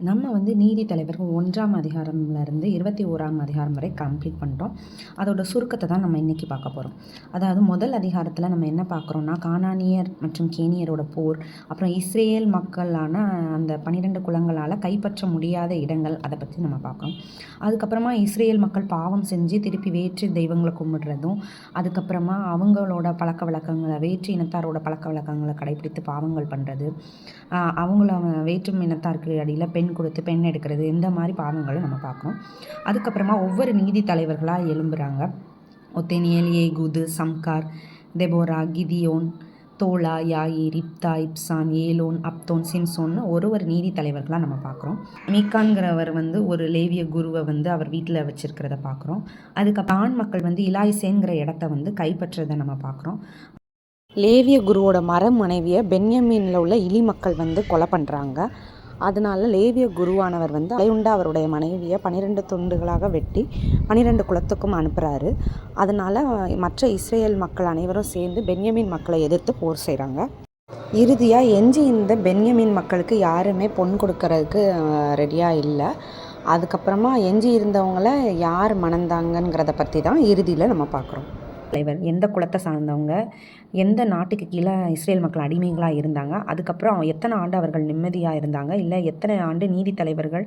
நம்ம வந்து நீதி தலைவர்கள் 1ஆம் அதிகாரம்லேருந்து 21ஆம் அதிகாரம் வரை கம்ப்ளீட் பண்ணிட்டோம். அதோட சுருக்கத்தை தான் நம்ம இன்றைக்கி பார்க்க போகிறோம். அதாவது முதல் அதிகாரத்தில் நம்ம என்ன பார்க்குறோன்னா, கானானியர் மற்றும் கேனியரோட போர், அப்புறம் இஸ்ரேல் மக்களான அந்த 12 குலங்களால் கைப்பற்ற முடியாத இடங்கள், அதை பற்றி நம்ம பார்க்குறோம். அதுக்கப்புறமா இஸ்ரேல் மக்கள் பாவம் செஞ்சு திருப்பி வேற்று தெய்வங்களை கும்பிடுறதும், அதுக்கப்புறமா அவங்களோட பழக்க வழக்கங்களை, வேற்று இனத்தாரோட பழக்க வழக்கங்களை கடைப்பிடித்து பாவங்கள் பண்ணுறது, அவங்கள வேற்றும் இனத்தாருக்கு அடியில் பெண் கொடுத்து பெண் எடுக்கிறது, இந்த மாதிரி பாவங்களை நம்ம பார்க்குறோம். அதுக்கப்புறமா ஒவ்வொரு நீதி தலைவர்களாக எழும்புகிறாங்க. ஒத்தேனியேல், ஏகூது, சம்கார், தெபோரா, கிதியோன், தோலா, யாயிர், இப்தா, இப்சான், ஏலோன், அப்தோன், சிம்சோன்னு ஒரு நீதி தலைவர்களாக நம்ம பார்க்குறோம். மீகான்கிறவர் வந்து ஒரு லேவிய குருவை வந்து அவர் வீட்டில் வச்சுருக்கிறத பார்க்குறோம். அதுக்கப்புறம் ஆண் மக்கள் வந்து இலாய்சேங்கிற இடத்த வந்து கைப்பற்றுறதை நம்ம பார்க்குறோம். லேவிய குருவோட மனைவியை பென்யமீனில் உள்ள இலி மக்கள் வந்து கொலை பண்ணுறாங்க. அதனால் லேவிய குருவானவர் வந்து அலையுண்ட அவருடைய மனைவியை 12 துண்டுகளாக வெட்டி 12 குலத்துக்கும் அனுப்புகிறாரு. அதனால் மற்ற இஸ்ரேல் மக்கள் அனைவரும் சேர்ந்து பென்யமீன் மக்களை எதிர்த்து போர் செய்கிறாங்க. இறுதியாக எஞ்சி இந்த பென்யமீன் மக்களுக்கு யாருமே பொன் கொடுக்கறதுக்கு ரெடியாக இல்லை. அதுக்கப்புறமா எஞ்சி இருந்தவங்கள யார் மணந்தாங்கங்கிறத பற்றி தான் இறுதியில் நம்ம பார்க்குறோம். தலைவர் எந்த குலத்தை சார்ந்தவங்க, எந்த நாட்டுக்கு கீழே இஸ்ரேல் மக்கள் அடிமைகளாக இருந்தாங்க, அதுக்கப்புறம் எத்தனை ஆண்டு அவர்கள் நிம்மதியாக இருந்தாங்க, இல்லை எத்தனை ஆண்டு நீதி தலைவர்கள்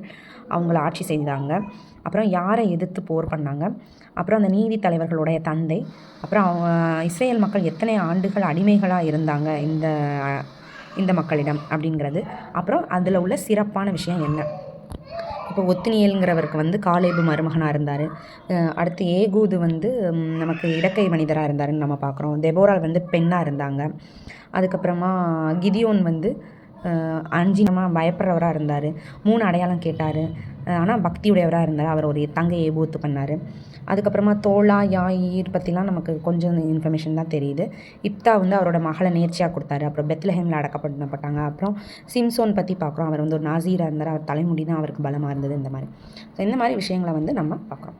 அவங்கள ஆட்சி செய்தாங்க, அப்புறம் யாரை எதிர்த்து போர் பண்ணாங்க, அப்புறம் அந்த நீதி தலைவர்களுடைய தந்தை, அப்புறம் அவங்க இஸ்ரேல் மக்கள் எத்தனை ஆண்டுகள் அடிமைகளாக இருந்தாங்க இந்த மக்களிடம் அப்படிங்கிறது, அப்புறம் அதில் உள்ள சிறப்பான விஷயம் என்ன. இப்போ ஒத்தினியல்ங்கிறவருக்கு வந்து காலேபு மருமகனாக இருந்தார். அடுத்து ஏகூது வந்து நமக்கு இடக்கை மனிதராக இருந்தாருன்னு நம்ம பார்க்குறோம். தெபோரால் வந்து பெண்ணாக இருந்தாங்க. அதுக்கப்புறமா கிதியோன் வந்து அஞ்சினமாக பயப்படுறவராக இருந்தார். 3 அடையாளம் கேட்டார், ஆனால் பக்தியுடையவராக இருந்தார். அவர் ஒரு தங்கையை ஏபூத்து பண்ணார். அதுக்கப்புறமா தோலா, யாயிர் பற்றிலாம் நமக்கு கொஞ்சம் இன்ஃபர்மேஷன் தான் தெரியுது. இப்தா வந்து அவரோட மகளை நேர்ச்சியாக கொடுத்தாரு. அப்புறம் பெத்லஹேமில் அடக்கப்பட்டாங்க. அப்புறம் சிம்சோன் பற்றி பார்க்குறோம். அவர் வந்து ஒரு நாசீராக இருந்தார். அவர் தலைமுடி தான் அவருக்கு பலமாக இருந்தது. இந்த மாதிரி விஷயங்களை வந்து நம்ம பார்க்குறோம்.